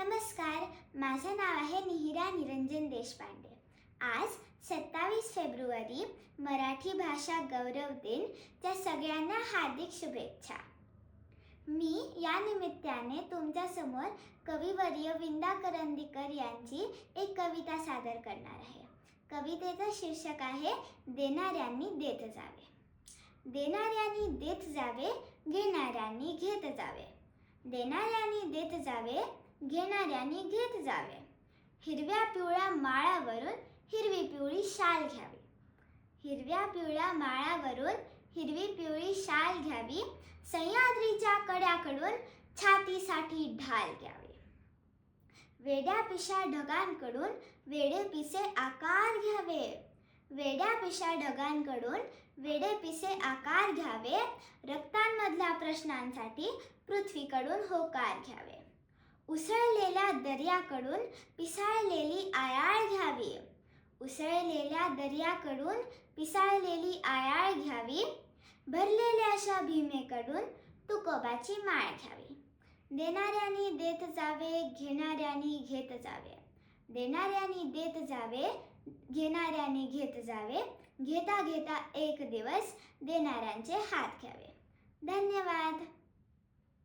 नमस्कार, माझे नाव आहे निहिरा निरंजन देशपांडे. आज 27 फेब्रुवारी मराठी भाषा गौरव दिन. त्या सगळ्यांना हार्दिक शुभेच्छा. मी या निमित्ताने तुमच्यासमोर कविवर्य विंदा करंदीकर यांची एक कविता सादर करणार आहे. कवितेचं शीर्षक आहे देणाऱ्यांनी देत जावे. देणाऱ्यांनी देत जावे, घेणाऱ्यांनी घेत जावे. देणाऱ्यांनी देत जावे, घेणाऱ्यांनी घेत जावे. हिरव्या पिवळ्या माळावरून हिरवी पिवळी शाल घ्यावी. हिरव्या पिवळ्या माळावरून हिरवी पिवळी शाल घ्यावी. सह्याद्रीच्या कड्याकडून छातीसाठी ढाल घ्यावे. वेड्या पिशा ढगांकडून वेडे पिसे आकार घ्यावे. वेड्या पिशा ढगांकडून वेडे पिसे आकार घ्यावे. रक्तांमधल्या प्रश्नांसाठी पृथ्वीकडून होकार घ्यावे. उसळलेल्या दर्याकडून पिसाळलेली आयाळ घ्यावी. उसळलेल्या दर्याकडून पिसाळलेली आयाळ घ्यावी. भरलेल्या अशा भीमेकडून तुकोबाची माळ घ्यावी. देणाऱ्यांनी देत जावे, घेणाऱ्यांनी घेत जावे. देणाऱ्यांनी देत जावे, घेणाऱ्यांनी घेत जावे. घेता घेता एक दिवस देणाऱ्यांचे हात घ्यावे. धन्यवाद.